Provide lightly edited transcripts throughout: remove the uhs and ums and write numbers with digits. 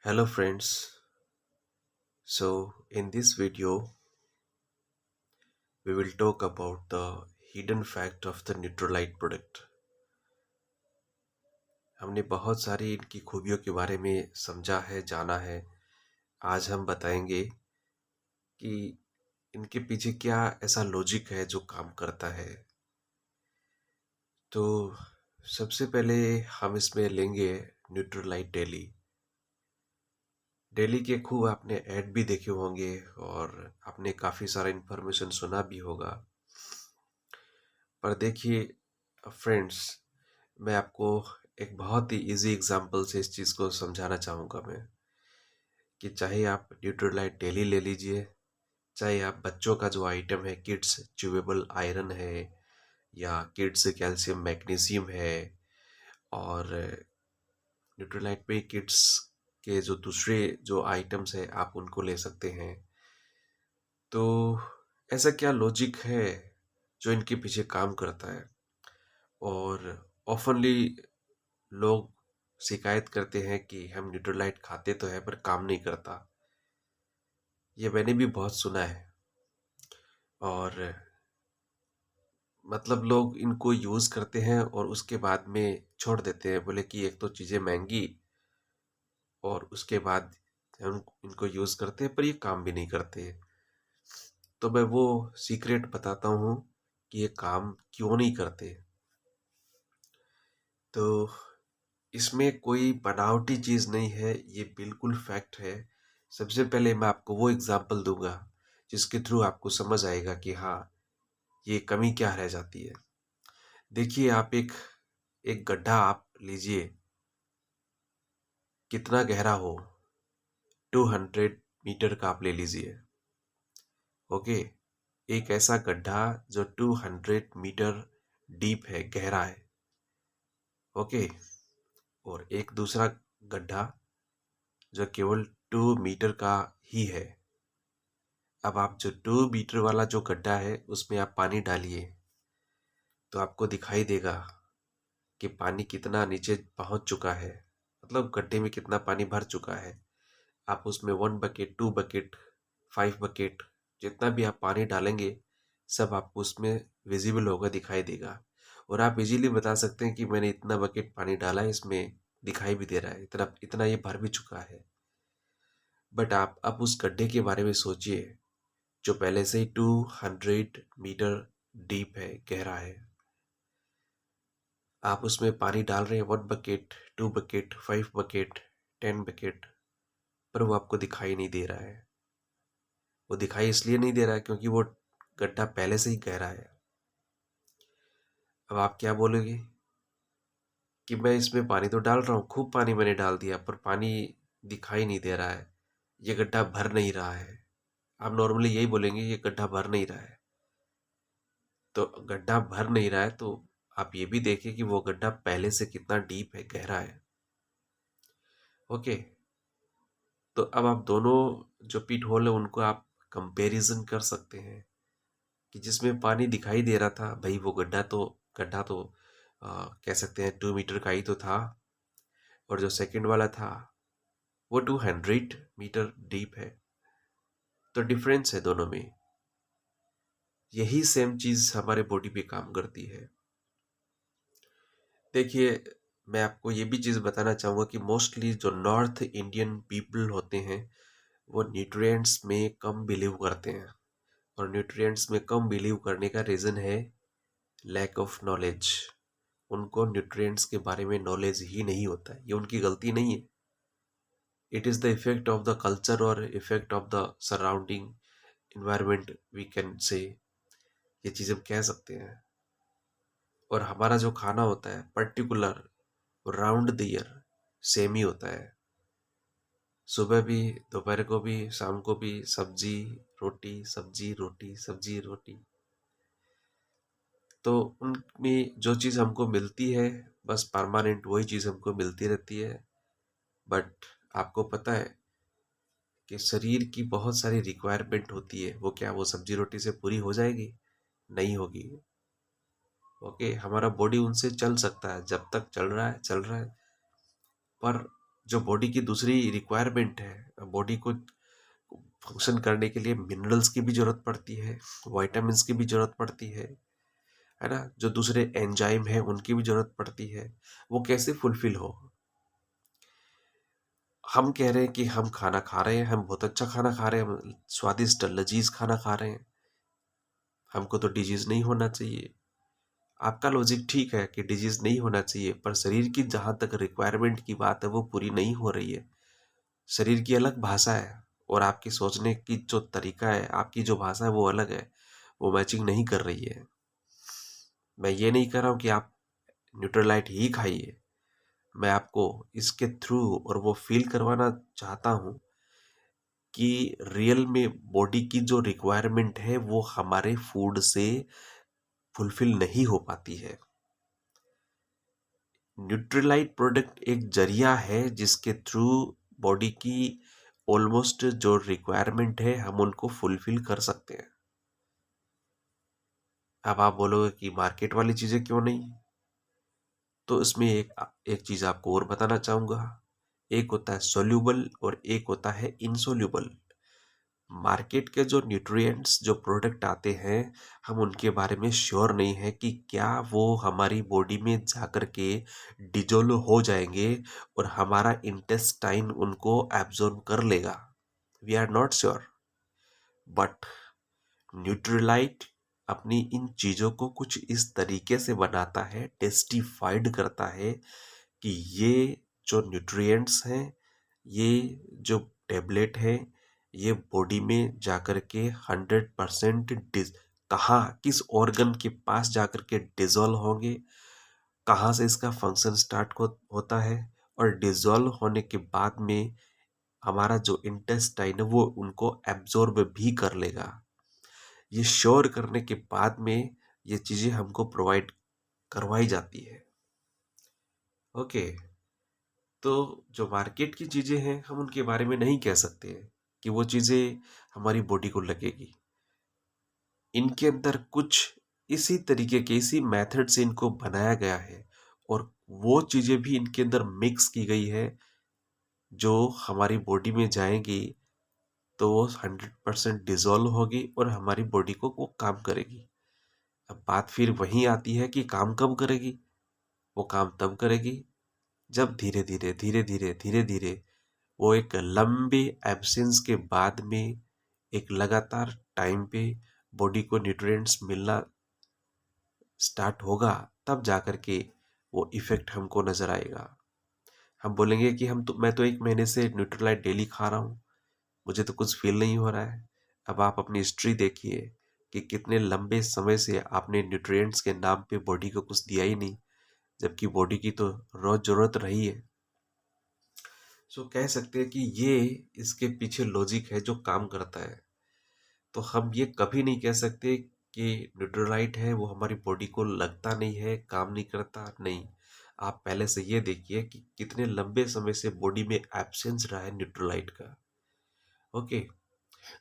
Hello friends. So in this video we will talk about the hidden fact of the Neutralite product. हमने बहुत सारी इनकी खूबियों के बारे में समझा है, जाना है। आज हम बताएंगे कि इनके पीछे क्या ऐसा लॉजिक है जो काम करता है। तो सबसे पहले हम इसमें लेंगे न्यूट्रलाइट डेली। डेली के खूब आपने ऐड भी देखे होंगे और आपने काफ़ी सारा इन्फॉर्मेशन सुना भी होगा। पर देखिए फ्रेंड्स, मैं आपको एक बहुत ही इजी एग्जांपल से इस चीज़ को समझाना चाहूँगा मैं कि चाहे आप न्यूट्रलाइट डेली ले लीजिए, चाहे आप बच्चों का जो आइटम है किड्स च्यूवेबल आयरन है या किड्स कैल्शियम मैग्नीशियम है, और न्यूट्रलाइट पे किड्स के जो दूसरे जो आइटम्स है आप उनको ले सकते हैं। तो ऐसा क्या लॉजिक है जो इनके पीछे काम करता है? और ऑफनली लोग शिकायत करते हैं कि हम न्यूट्रलाइट खाते तो है पर काम नहीं करता। ये मैंने भी बहुत सुना है। और मतलब लोग इनको यूज़ करते हैं और उसके बाद में छोड़ देते हैं, बोले कि एक तो चीज़ें महंगी और उसके बाद हम इनको यूज़ करते हैं पर ये काम भी नहीं करते। तो मैं वो सीक्रेट बताता हूँ कि ये काम क्यों नहीं करते। तो इसमें कोई बनावटी चीज़ नहीं है, ये बिल्कुल फैक्ट है। सबसे पहले मैं आपको वो एग्जांपल दूंगा जिसके थ्रू आपको समझ आएगा कि हाँ, ये कमी क्या रह जाती है। देखिए, आप एक एक गड्ढा आप लीजिए, कितना गहरा हो, 200 मीटर का आप ले लीजिए। ओके, एक ऐसा गड्ढा जो 200 मीटर डीप है, गहरा है। ओके, और एक दूसरा गड्ढा जो केवल 2 मीटर का ही है। अब आप जो 2 मीटर वाला जो गड्ढा है उसमें आप पानी डालिए तो आपको दिखाई देगा कि पानी कितना नीचे पहुंच चुका है, मतलब गड्ढे में कितना पानी भर चुका है। आप उसमें 1 बकेट, 2 बकेट, 5 बकेट, जितना भी आप पानी डालेंगे सब आपको उसमें विजिबल होगा, दिखाई देगा। और आप इजीली बता सकते हैं कि मैंने इतना बकेट पानी डाला है, इसमें दिखाई भी दे रहा है, इतना इतना ये भर भी चुका है। बट आप अब उस गड्ढे के बारे में सोचिए जो पहले से ही 200 मीटर डीप है, गहरा है। आप उसमें पानी डाल रहे हैं 1 बकेट, 2 बकेट, 5 बकेट, 10 बकेट, पर वो आपको दिखाई नहीं दे रहा है। वो दिखाई इसलिए नहीं दे रहा है क्योंकि वो गड्ढा पहले से ही गहरा है। अब आप क्या बोलोगे कि मैं इसमें पानी तो डाल रहा हूँ, खूब पानी मैंने डाल दिया, पर पानी दिखाई नहीं दे रहा है, ये गड्ढा भर नहीं रहा है। आप नॉर्मली यही बोलेंगे, ये गड्ढा भर नहीं रहा है। तो गड्ढा भर नहीं रहा है तो आप ये भी देखें कि वो गड्ढा पहले से कितना डीप है, गहरा है। ओके, तो अब आप दोनों जो पिट होल है उनको आप कंपैरिजन कर सकते हैं कि जिसमें पानी दिखाई दे रहा था, भाई वो गड्ढा तो कह सकते हैं 2 मीटर का ही तो था, और जो सेकंड वाला था वो 200 मीटर डीप है। तो डिफरेंस है दोनों में। यही सेम चीज हमारे बॉडी पे काम करती है। देखिए, मैं आपको ये भी चीज़ बताना चाहूँगा कि मोस्टली जो नॉर्थ इंडियन पीपल होते हैं वो न्यूट्रिएंट्स में कम बिलीव करते हैं। और न्यूट्रिएंट्स में कम बिलीव करने का रीज़न है लैक ऑफ नॉलेज। उनको न्यूट्रिएंट्स के बारे में नॉलेज ही नहीं होता है। ये उनकी गलती नहीं है, it is the effect of the culture और effect of the surrounding environment, we can say, ये चीज़ हम कह सकते हैं। और हमारा जो खाना होता है particular round the year same ही होता है। सुबह भी, दोपहर को भी, शाम को भी सब्जी रोटी, सब्जी रोटी, सब्जी रोटी। तो उनमें जो चीज़ हमको मिलती है बस परमानेंट वही चीज़ हमको मिलती रहती है। बट आपको पता है कि शरीर की बहुत सारी रिक्वायरमेंट होती है, वो क्या वो सब्जी रोटी से पूरी हो जाएगी? नहीं होगी। ओके, हमारा बॉडी उनसे चल सकता है, जब तक चल रहा है चल रहा है, पर जो बॉडी की दूसरी रिक्वायरमेंट है, बॉडी को फंक्शन करने के लिए मिनरल्स की भी जरूरत पड़ती है, विटामिन्स की भी जरूरत पड़ती है ना, जो दूसरे एंजाइम है उनकी भी जरूरत पड़ती है, वो कैसे फुलफिल हो। हम कह रहे हैं कि हम खाना खा रहे हैं, हम बहुत अच्छा खाना खा रहे हैं, हम स्वादिष्ट लजीज खाना खा रहे हैं, हमको तो डिजीज नहीं होना चाहिए। आपका लॉजिक ठीक है कि डिजीज नहीं होना चाहिए, पर शरीर की जहां तक रिक्वायरमेंट की बात है वो पूरी नहीं हो रही है। शरीर की अलग भाषा है और आपकी सोचने की जो तरीका है, आपकी जो भाषा है वो अलग है, वो मैचिंग नहीं कर रही है। मैं ये नहीं कह रहा हूँ कि आप न्यूट्रलाइट ही खाइए, मैं आपको इसके थ्रू और वो फील करवाना चाहता हूँ कि रियल में बॉडी की जो रिक्वायरमेंट है वो हमारे फूड से फुलफिल नहीं हो पाती है। न्यूट्रलाइट प्रोडक्ट एक जरिया है जिसके थ्रू बॉडी की ऑलमोस्ट जो रिक्वायरमेंट है हम उनको फुलफिल कर सकते हैं। अब आप बोलोगे कि मार्केट वाली चीजें क्यों नहीं, तो इसमें एक एक चीज आपको और बताना चाहूंगा। एक होता है सोल्यूबल और एक होता है इनसोल्यूबल। मार्केट के जो न्यूट्रिएंट्स जो प्रोडक्ट आते हैं, हम उनके बारे में श्योर नहीं है कि क्या वो हमारी बॉडी में जाकर के डिजोल्व हो जाएंगे और हमारा इंटेस्टाइन उनको एब्जॉर्ब कर लेगा। We are not sure, but Nutrilite अपनी इन चीज़ों को कुछ इस तरीके से बनाता है, टेस्टिफाइड करता है कि ये जो न्यूट्रिएंट्स हैं, ये जो टेबलेट है, ये बॉडी में जाकर के 100% कहाँ किस ऑर्गन के पास जाकर के डिजोल्व होंगे, कहाँ से इसका फंक्शन स्टार्ट होता है, और डिजोल्व होने के बाद में हमारा जो इंटेस्टाइन है वो उनको एब्जॉर्ब भी कर लेगा। ये श्योर करने के बाद में ये चीज़ें हमको प्रोवाइड करवाई जाती है। ओके, तो जो मार्केट की चीज़ें हैं हम उनके बारे में नहीं कह सकते हैं कि वो चीज़ें हमारी बॉडी को लगेगी। इनके अंदर कुछ इसी तरीके के इसी मेथड से इनको बनाया गया है और वो चीज़ें भी इनके अंदर मिक्स की गई है जो हमारी बॉडी में जाएंगी तो वो 100% डिजोल्व होगी और हमारी बॉडी को वो काम करेगी। अब बात फिर वहीं आती है कि काम कब करेगी। वो काम तब करेगी जब धीरे धीरे धीरे धीरे धीरे धीरे वो एक लंबे एब्सेंस के बाद में एक लगातार टाइम पे बॉडी को न्यूट्रिएंट्स मिलना स्टार्ट होगा, तब जाकर के वो इफेक्ट हमको नजर आएगा। हम बोलेंगे कि मैं तो 1 महीने से न्यूट्रीलाइट डेली खा रहा हूँ, मुझे तो कुछ फील नहीं हो रहा है। अब आप अपनी हिस्ट्री देखिए कि कितने लंबे समय से आपने न्यूट्रिएंट्स के नाम पे बॉडी को कुछ दिया ही नहीं, जबकि बॉडी की तो रोज जरूरत रही है। सो कह सकते हैं कि ये इसके पीछे लॉजिक है जो काम करता है। तो हम ये कभी नहीं कह सकते कि न्यूट्रलाइट है वो हमारी बॉडी को लगता नहीं है, काम नहीं करता, नहीं। आप पहले से ये देखिए कि कितने लंबे समय से बॉडी में एब्सेंस रहा है न्यूट्रलाइट का। ओके,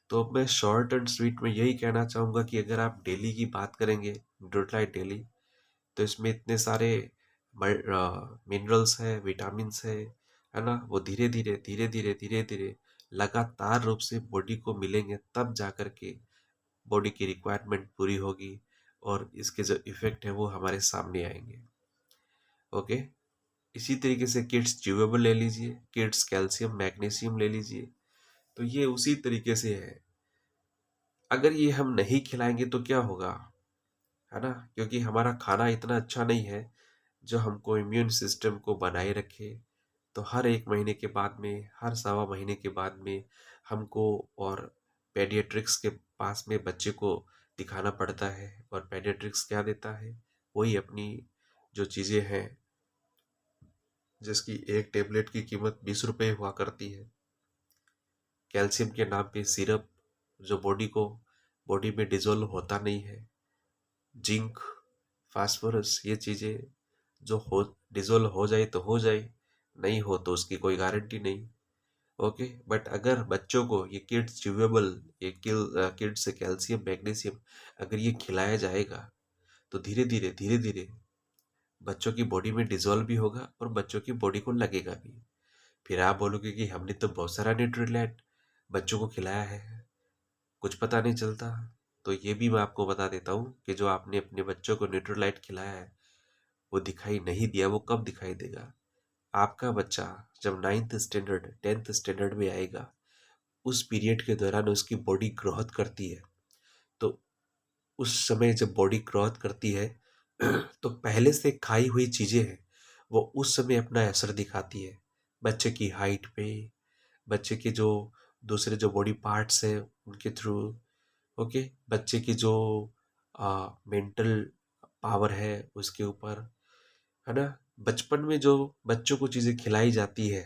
तो अब मैं शॉर्ट एंड स्वीट में यही कहना चाहूँगा कि अगर आप डेली की बात करेंगे न्यूट्रलाइट डेली, तो इसमें इतने सारे मिनरल्स है, विटामिन्स है ना, वो धीरे धीरे धीरे धीरे धीरे धीरे लगातार रूप से बॉडी को मिलेंगे, तब जाकर के बॉडी की रिक्वायरमेंट पूरी होगी और इसके जो इफेक्ट है वो हमारे सामने आएंगे। ओके, इसी तरीके से किड्स च्यूएबल ले लीजिए, किड्स कैल्शियम मैग्नीशियम ले लीजिए, तो ये उसी तरीके से है। अगर ये हम नहीं खिलाएंगे तो क्या होगा, है ना, क्योंकि हमारा खाना इतना अच्छा नहीं है जो हमको इम्यून सिस्टम को बनाए रखे। तो हर 1 महीने के बाद में, हर 1.25 महीने के बाद में हमको और पेडियाट्रिक्स के पास में बच्चे को दिखाना पड़ता है। और पेडियाट्रिक्स क्या देता है, वही अपनी जो चीज़ें हैं जिसकी एक टेबलेट की कीमत 20 रुपये हुआ करती है, कैल्शियम के नाम पे सिरप जो बॉडी में डिजोल्व होता नहीं है, जिंक, फास्फोरस, ये चीज़ें जो हो डिजोल्व हो जाए तो हो जाए, नहीं हो तो उसकी कोई गारंटी नहीं। ओके, बट अगर बच्चों को ये किड्स च्यूएबल, ये किड्स कैल्शियम मैग्नीशियम अगर ये खिलाया जाएगा तो धीरे धीरे धीरे धीरे बच्चों की बॉडी में डिजोल्व भी होगा और बच्चों की बॉडी को लगेगा भी। फिर आप बोलोगे कि हमने तो बहुत सारा न्यूट्रीलाइट बच्चों को खिलाया है, कुछ पता नहीं चलता। तो ये भी मैं आपको बता देता हूँ कि जो आपने अपने बच्चों को न्यूट्रीलाइट खिलाया है वो दिखाई नहीं दिया, वो कब दिखाई देगा? आपका बच्चा जब 9th स्टैंडर्ड 10th स्टैंडर्ड में आएगा, उस पीरियड के दौरान उसकी बॉडी ग्रोथ करती है। तो उस समय जब बॉडी ग्रोथ करती है तो पहले से खाई हुई चीज़ें हैं वो उस समय अपना असर दिखाती है बच्चे की हाइट पे, बच्चे के जो दूसरे जो बॉडी पार्ट्स हैं उनके थ्रू। ओके, बच्चे की जो मेंटल पावर है उसके ऊपर, है ना। बचपन में जो बच्चों को चीज़ें खिलाई जाती है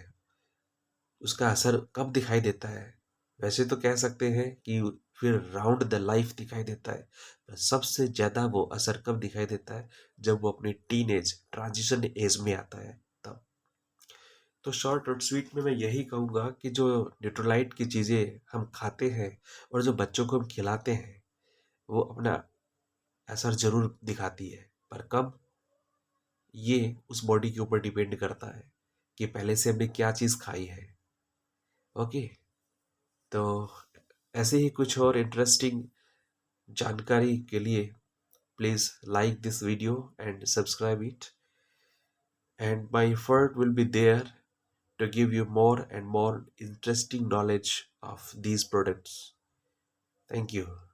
उसका असर कब दिखाई देता है? वैसे तो कह सकते हैं कि फिर राउंड द लाइफ दिखाई देता है, पर सबसे ज़्यादा वो असर कब दिखाई देता है? जब वो अपनी टीनेज ट्रांजिशन एज में आता है तब। तो शॉर्ट और स्वीट में मैं यही कहूँगा कि जो न्यूट्रोलाइट की चीज़ें हम खाते हैं और जो बच्चों को हम खिलाते हैं वो अपना असर ज़रूर दिखाती है, पर कब, ये उस बॉडी के ऊपर डिपेंड करता है कि पहले से हमने क्या चीज़ खाई है। ओके, तो ऐसे ही कुछ और इंटरेस्टिंग जानकारी के लिए please like this video and subscribe it, and my effort will be there to give you more and more interesting knowledge of these products. Thank you.